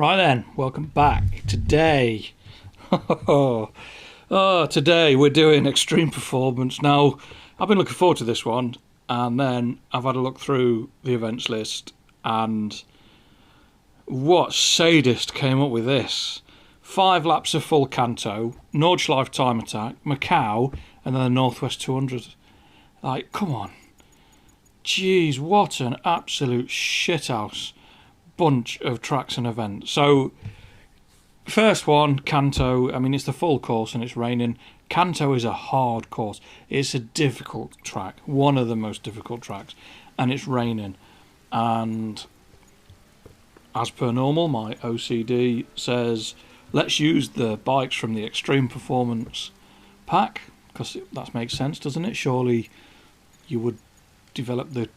Right then, welcome back. Today, today we're doing Extreme Performance. Now, I've been looking forward to this one, and then I've had a look through the events list, and what sadist came up with this? 5 laps of full Kanto, Nordschleife time attack, Macau, and then the North West 200. Like, come on. Jeez, what an absolute shithouse bunch of tracks and events. So, first one, Kanto. I mean, it's the full course and it's raining. Kanto is a hard course. It's a difficult track, one of the most difficult tracks, and it's raining. And as per normal, my OCD says, let's use the bikes from the Extreme Performance pack, because that makes sense, doesn't it? Surely you would develop the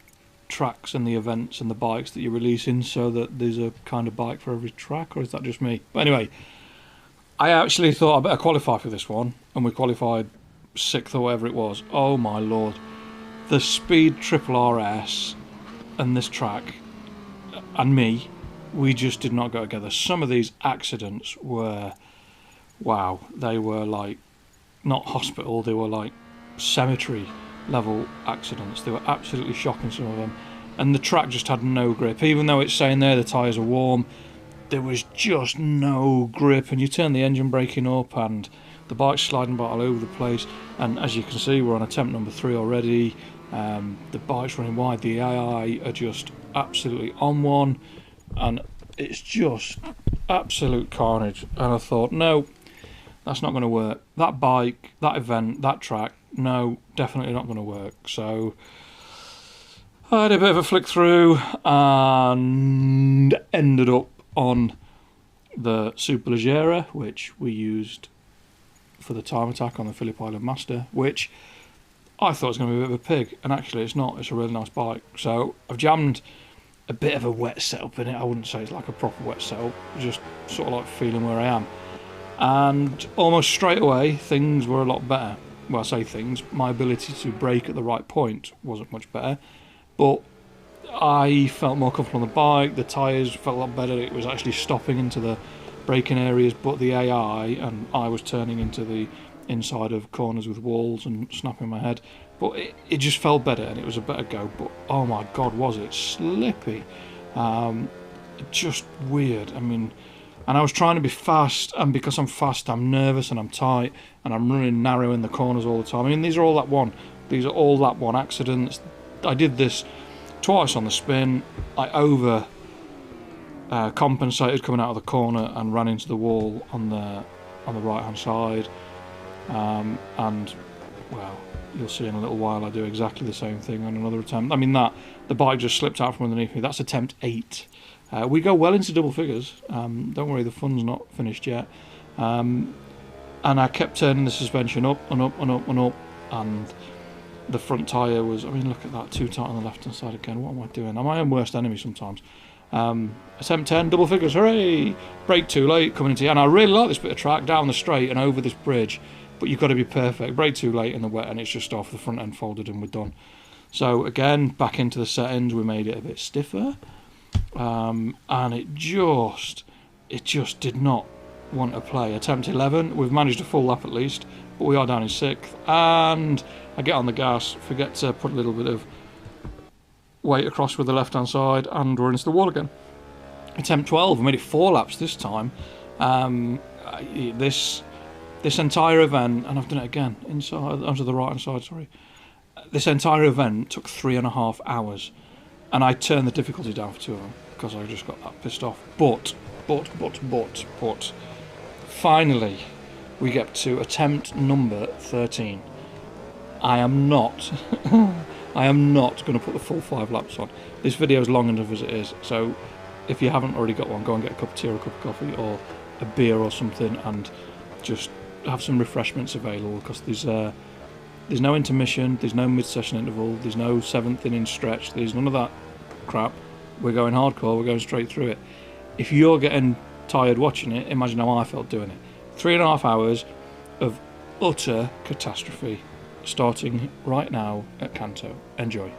tracks and the events and the bikes that you're releasing so that there's a kind of bike for every track, or is that just me? But anyway, I actually thought I better qualify for this one, and we qualified 6th or whatever it was. Oh my lord, the speed triple RS and this track and me, we just did not go together. Some of these accidents were, wow, they were like not hospital, they were like cemetery level accidents. They were absolutely shocking, some of them, and the track just had no grip. Even though it's saying there the tyres are warm, there was just no grip, and you turn the engine braking up and the bike's sliding about all over the place. And as you can see, we're on attempt number 3 already. The bike's running wide, the AI are just absolutely on one, and it's just absolute carnage. And I thought, no, that's not going to work. That bike, that event, that track, no, definitely not going to work. So I had a bit of a flick through and ended up on the Superleggera, which we used for the time attack on the Phillip Island Master, which I thought was going to be a bit of a pig, and actually it's not. It's a really nice bike. So I've jammed a bit of a wet setup in it. I wouldn't say it's like a proper wet setup, just sort of like feeling where I am. And almost straight away things were a lot better. Well, I say things, my ability to brake at the right point wasn't much better, but I felt more comfortable on the bike. The tyres felt a lot better. It was actually stopping into the braking areas, but the AI, and I was turning into the inside of corners with walls and snapping my head, but it just felt better and it was a better go. But oh my god, was it slippy, just weird. I mean, and I was trying to be fast, and because I'm fast I'm nervous and I'm tight and I'm running narrow in the corners all the time. I mean, these are all lap one accidents. I did this twice on the spin. I over compensated coming out of the corner and ran into the wall on the right hand side, and well, you'll see in a little while I do exactly the same thing on another attempt. I mean, the bike just slipped out from underneath me. That's attempt 8. We go well into double figures. Don't worry, the fun's not finished yet. And I kept turning the suspension up and up and up and up, and the front tyre was, I mean, look at that, too tight on the left hand side again. What am I doing? I'm my own worst enemy sometimes. Attempt 10, double figures, hooray! Brake too late, coming into, and I really like this bit of track, down the straight and over this bridge, but you've got to be perfect. Brake too late in the wet and it's just off, the front end folded and we're done. So again, back into the settings, we made it a bit stiffer. And it just did not want to play. Attempt 11, we've managed a full lap at least, but we are down in 6th, and I get on the gas, forget to put a little bit of weight across with the left hand side, and we're into the wall again. Attempt 12, we made it 4 laps this time. This entire event, and I've done it again, inside onto the right hand side, sorry. This entire event took 3.5 hours. And I turned the difficulty down for 2 of them because I just got that pissed off. But, finally, we get to attempt number 13. I am not going to put the full 5 laps on. This video is long enough as it is, so if you haven't already got one, go and get a cup of tea or a cup of coffee or a beer or something, and just have some refreshments available, because there's no intermission, there's no mid-session interval, there's no 7th inning stretch, there's none of that crap. We're going hardcore, we're going straight through it. If you're getting tired watching it, imagine how I felt doing it. 3.5 hours of utter catastrophe, starting right now at Kanto. Enjoy.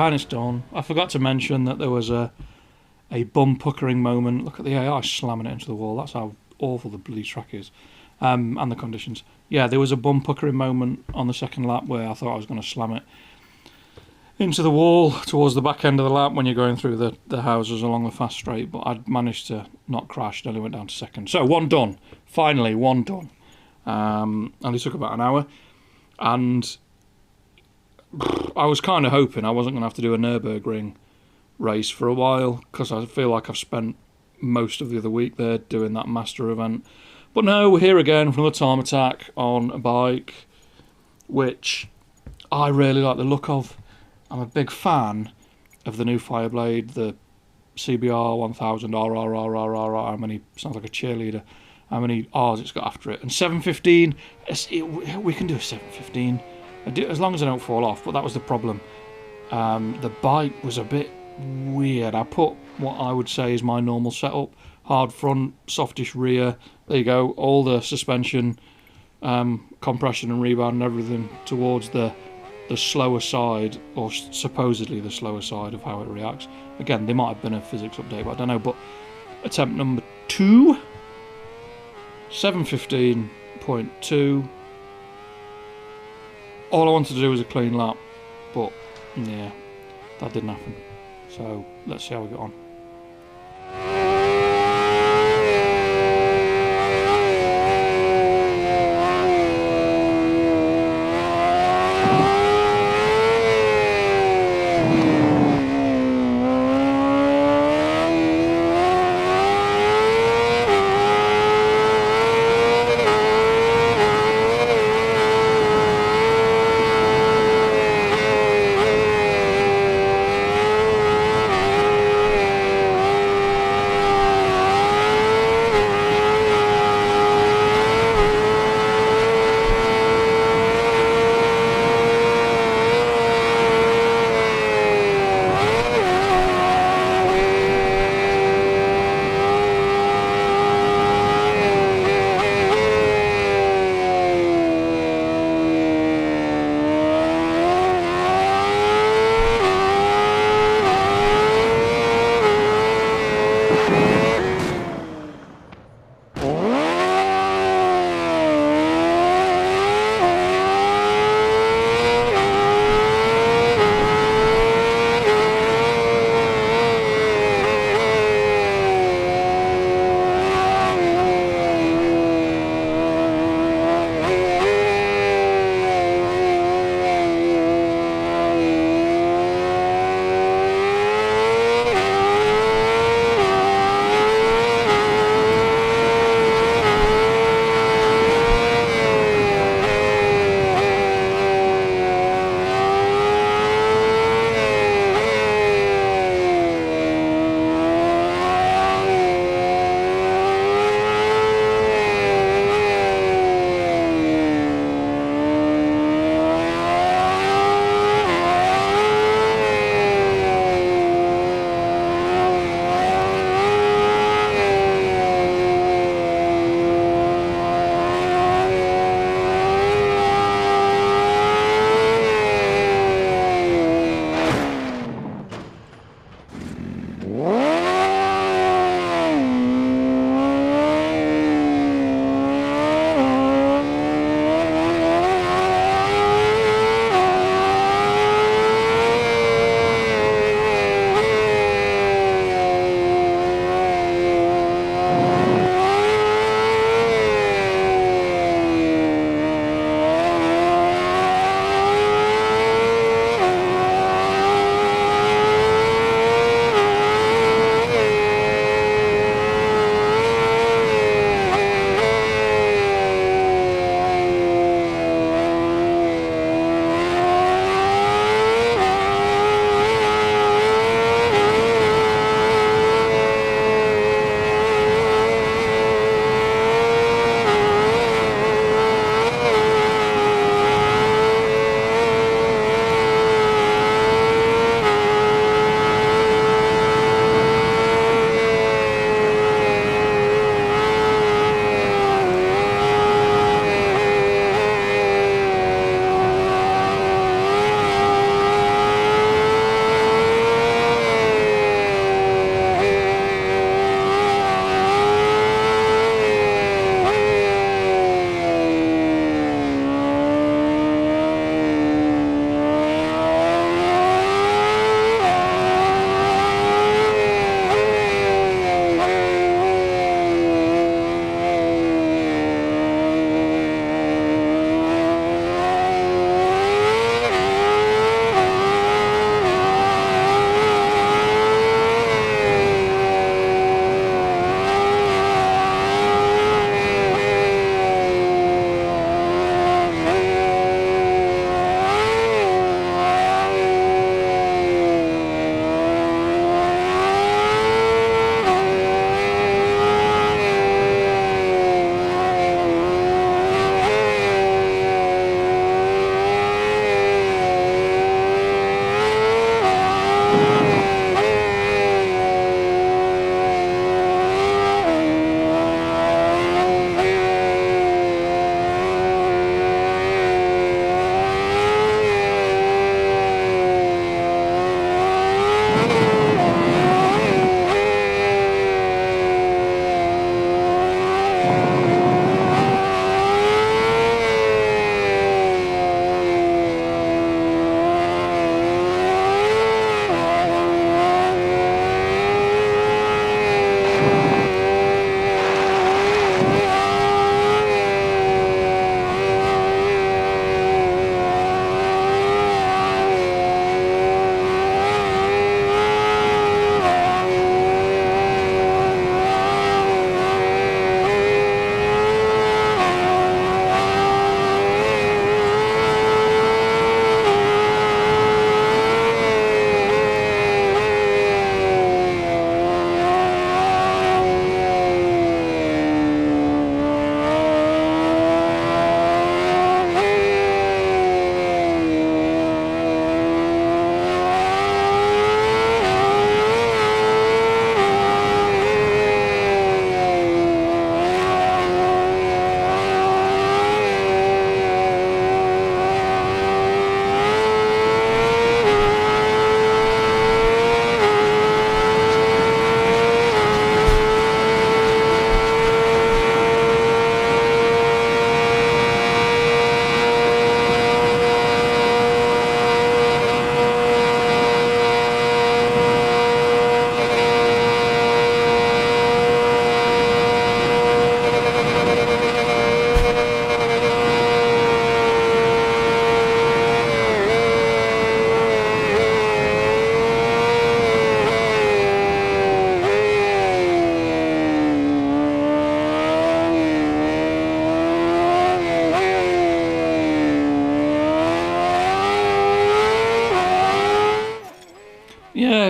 fine, it's done. I forgot to mention that there was a bum puckering moment. Look at the AI slamming it into the wall. That's how awful the bloody track is. And the conditions. Yeah, there was a bum puckering moment on the second lap where I thought I was going to slam it into the wall towards the back end of the lap when you're going through the houses along the fast straight, but I'd managed to not crash, only went down to second. So one done. Finally, one done. Only took about an hour. And I was kind of hoping I wasn't going to have to do a Nürburgring race for a while, because I feel like I've spent most of the other week there doing that master event. But no, we're here again for another time attack on a bike, which I really like the look of. I'm a big fan of the new Fireblade, the CBR 1000 RRRRR, how many, sounds like a cheerleader, how many R's it's got after it. And 715, we can do a 715, as long as I don't fall off, but that was the problem. The bike was a bit weird. I put what I would say is my normal setup, hard front, softish rear, there you go, all the suspension, compression and rebound and everything towards the slower side, or supposedly the slower side of how it reacts. Again, there might have been a physics update, but I don't know. But attempt number 2, 7:15.2. All I wanted to do was a clean lap, but yeah, that didn't happen. So let's see how we get on.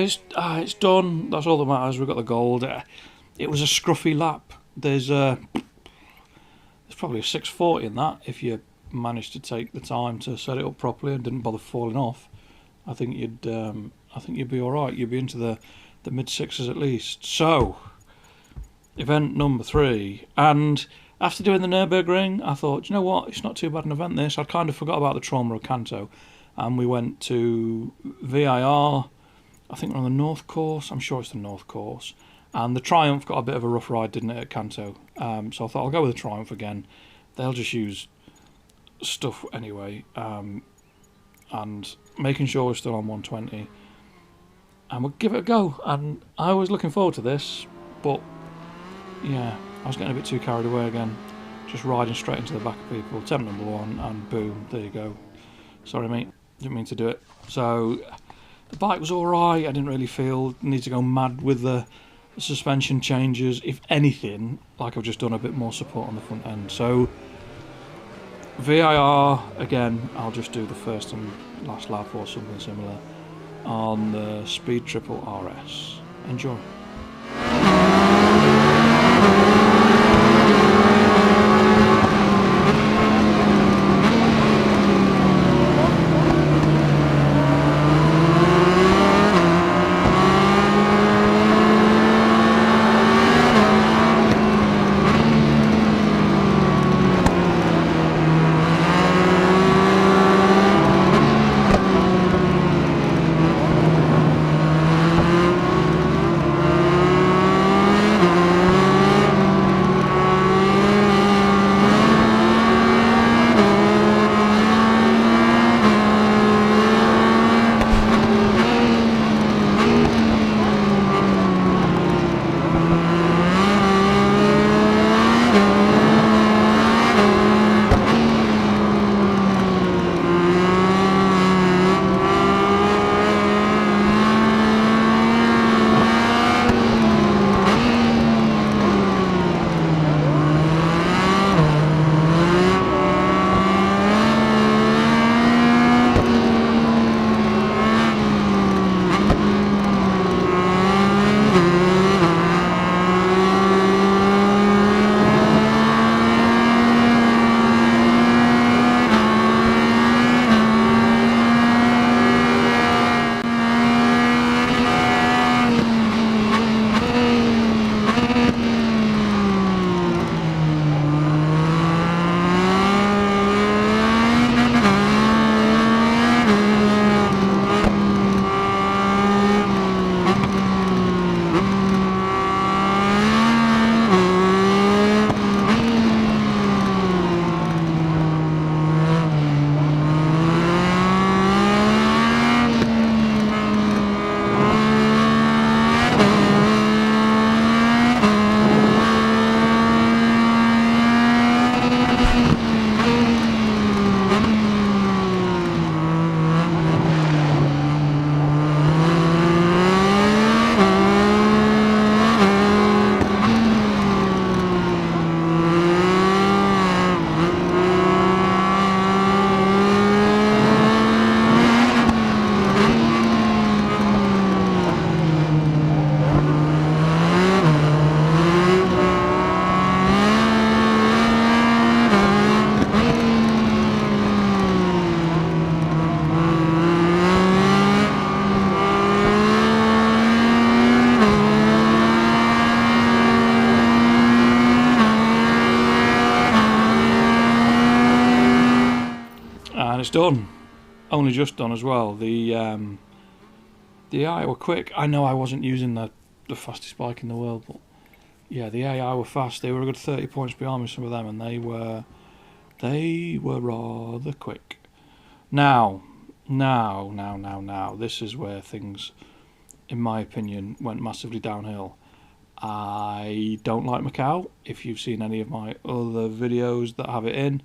it's done. That's all that matters. We got the gold. It was a scruffy lap. There's probably a 640 in that if you managed to take the time to set it up properly and didn't bother falling off. I think you'd be all right. You'd be into the mid sixes at least. So, event number 3, and after doing the Nürburgring, I thought, you know what, it's not too bad an event this. I'd kind of forgot about the trauma of Kanto, and we went to VIR. I think we're on the North course. I'm sure it's the North course. And the Triumph got a bit of a rough ride, didn't it, at Kanto? So I thought I'll go with the Triumph again. They'll just use stuff anyway, and making sure we're still on 120. And we'll give it a go. And I was looking forward to this, but yeah, I was getting a bit too carried away again. Just riding straight into the back of people. Attempt number 1, and boom, there you go. Sorry, mate, didn't mean to do it. So the bike was alright. I didn't really feel need to go mad with the suspension changes. If anything, like I've just done a bit more support on the front end. So VIR again, I'll just do the first and last lap or something similar on the Speed Triple RS. Enjoy. And it's done. Only just done as well. The AI were quick. I know I wasn't using the fastest bike in the world, but yeah, the AI were fast. They were a good 30 points behind me, some of them, and they were rather quick. Now, this is where things, in my opinion, went massively downhill. I don't like Macau. If you've seen any of my other videos that have it in,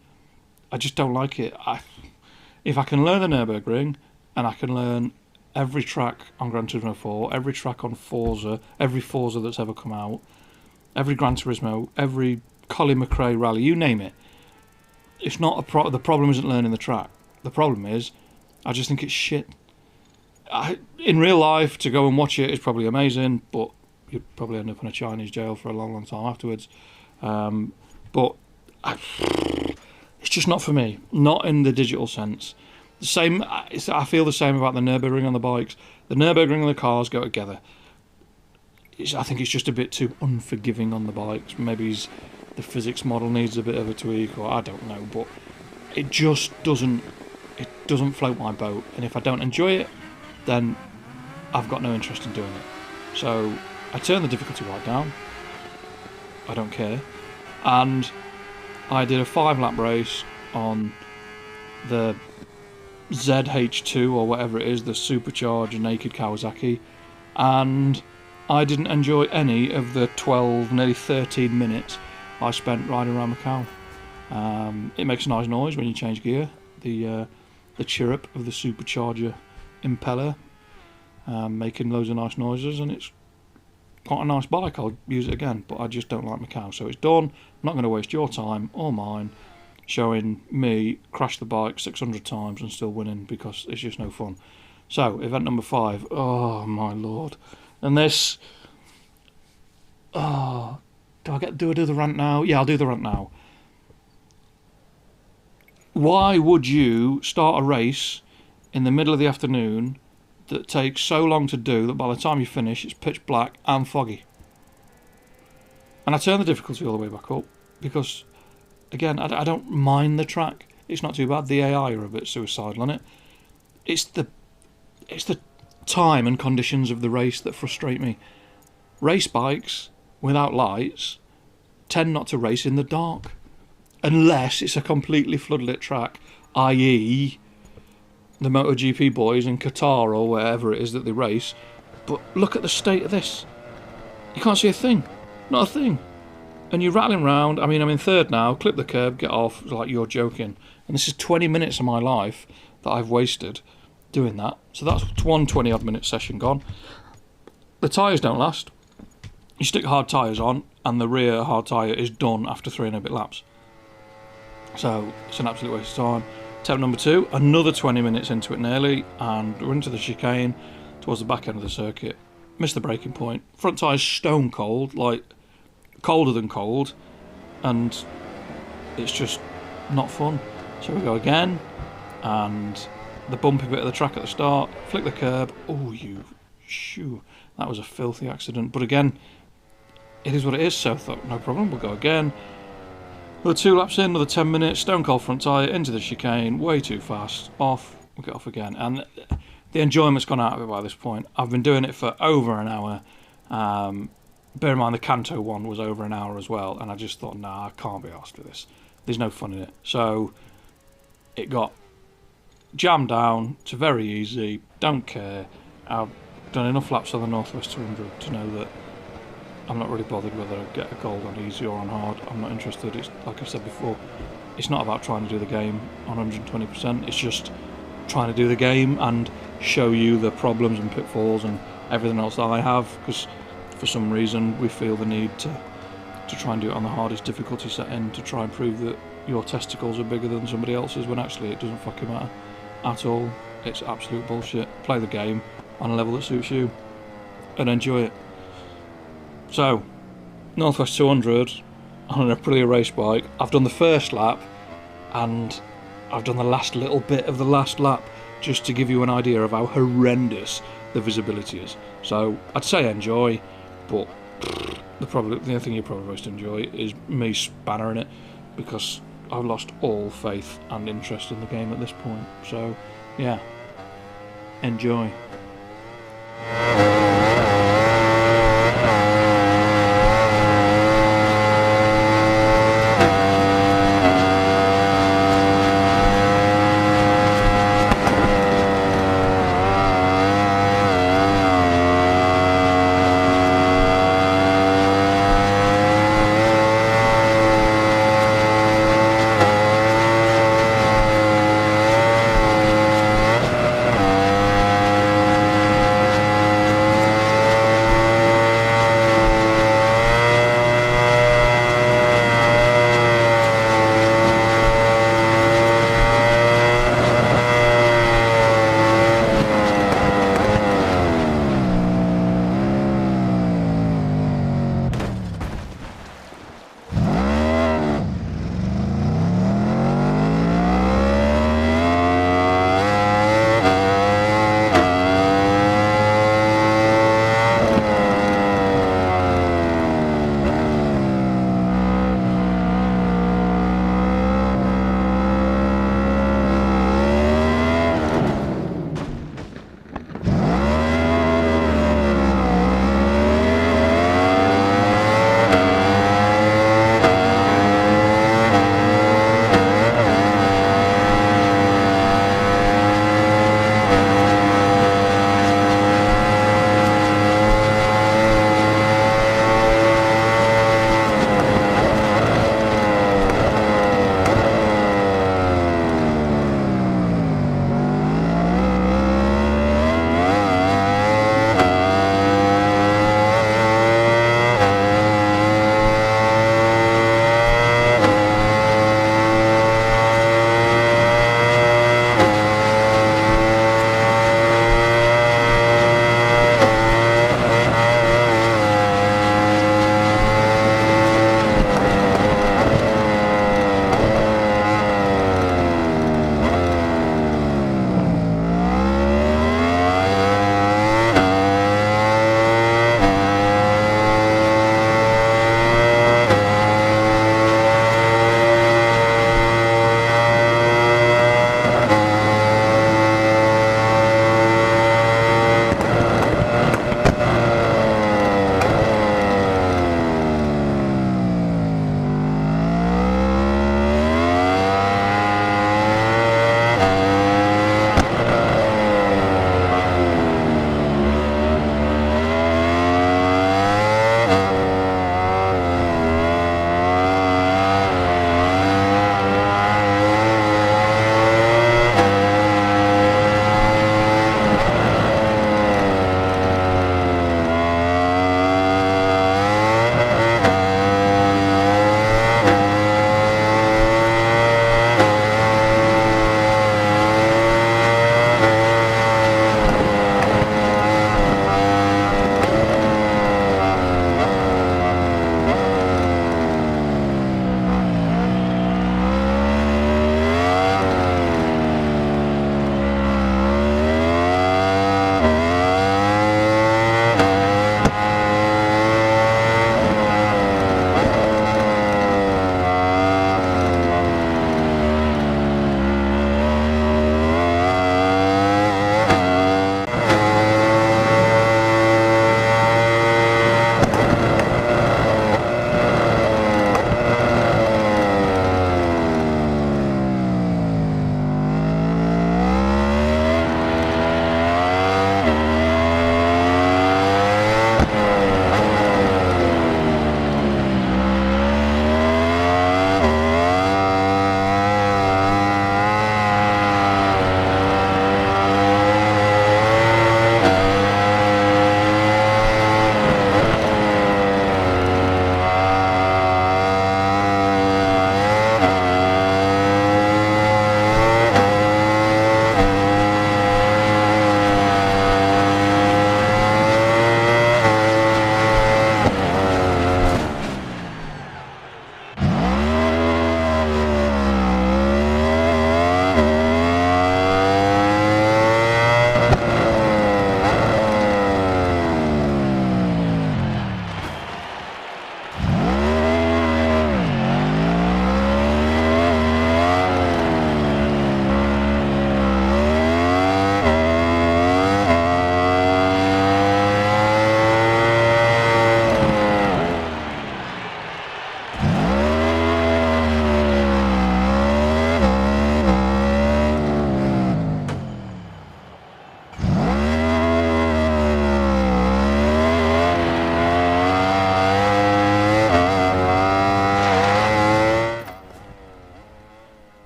I just don't like it. If I can learn the Nürburgring, and I can learn every track on Gran Turismo 4, every track on Forza, every Forza that's ever come out, every Gran Turismo, every Colin McRae rally, you name it, it's not the problem isn't learning the track. The problem is, I just think it's shit. in real life, to go and watch it is probably amazing, but you'd probably end up in a Chinese jail for a long, long time afterwards. But it's just not for me. Not in the digital sense. The same. I feel the same about the Nürburgring on the bikes. The Nürburgring and the cars go together. I think it's just a bit too unforgiving on the bikes. Maybe the physics model needs a bit of a tweak, or I don't know. But it just doesn't. It doesn't float my boat. And if I don't enjoy it, then I've got no interest in doing it. So I turn the difficulty right down. I don't care. And I did a 5-lap race on the ZH2 or whatever it is, the supercharged naked Kawasaki, and I didn't enjoy any of the 12, nearly 13 minutes I spent riding around Macau. It makes a nice noise when you change gear. The chirrup of the supercharger impeller, making loads of nice noises, and it's quite a nice bike. I'll use it again, but I just don't like Macau, so it's done. I'm not going to waste your time or mine showing me crash the bike 600 times and still winning, because it's just no fun. So, event number 5. Oh my lord. And this... Oh, do I do the rant now? Yeah, I'll do the rant now. Why would you start a race in the middle of the afternoon that takes so long to do that by the time you finish it's pitch black and foggy? And I turn the difficulty all the way back up because, again, I don't mind the track. It's not too bad. The AI are a bit suicidal on it. It's the time and conditions of the race that frustrate me. Race bikes without lights tend not to race in the dark unless it's a completely floodlit track, i.e. the MotoGP boys in Qatar or wherever it is that they race. But look at the state of this. You can't see a thing. Not a thing. And you're rattling round. I mean, I'm in third now. Clip the curb, get off. Like, you're joking. And this is 20 minutes of my life that I've wasted doing that. So that's one 20-odd minute session gone. The tyres don't last. You stick hard tyres on, and the rear hard tyre is done after 3 and a bit laps. So it's an absolute waste of time. Attempt number 2, another 20 minutes into it nearly, and we're into the chicane towards the back end of the circuit. Missed the braking point. Front tyre's stone cold, like colder than cold, and it's just not fun. So we go again, and the bumpy bit of the track at the start, flick the curb. Oh, you shoo. That was a filthy accident. But again, it is what it is, so I thought, no problem, we'll go again. Another 2 laps in, another 10 minutes, stone cold front tyre, into the chicane, way too fast, off, we'll get off again. And the enjoyment's gone out of it by this point. I've been doing it for over an hour. Bear in mind the Kanto one was over an hour as well, and I just thought, nah, I can't be arsed with this. There's no fun in it. So it got jammed down to very easy, don't care. I've done enough laps on the North West 200 to know that I'm not really bothered whether I get a gold on easy or on hard. I'm not interested. It's like I said before, it's not about trying to do the game on 120%. It's just trying to do the game and show you the problems and pitfalls and everything else that I have, because for some reason we feel the need to try and do it on the hardest difficulty setting to try and prove that your testicles are bigger than somebody else's, when actually it doesn't fucking matter at all. It's absolute bullshit. Play the game on a level that suits you and enjoy it. So, Northwest 200 on an Aprilia race bike. I've done the first lap and I've done the last little bit of the last lap just to give you an idea of how horrendous the visibility is. So, I'd say enjoy, but the only thing you're probably most enjoy is me spannering it, because I've lost all faith and interest in the game at this point. So, yeah, enjoy.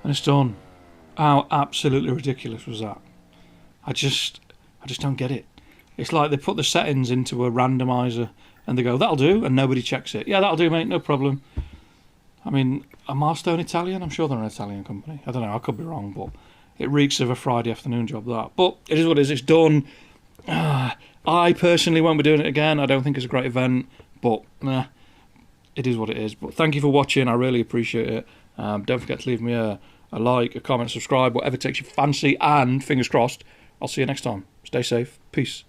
and it's done. How absolutely ridiculous was that? I just don't get it. It's like they put the settings into a randomizer and they go, that'll do, and nobody checks it. Yeah, that'll do, mate, no problem. I mean, are Milestone Italian? I'm sure they're an Italian company. I don't know, I could be wrong, but it reeks of a Friday afternoon job, that. But it is what it is, it's done. I personally won't be doing it again. I don't think it's a great event, but it is what it is. But thank you for watching, I really appreciate it. Don't forget to leave me a like, a comment, subscribe, whatever takes your fancy, and fingers crossed, I'll see you next time. Stay safe. Peace.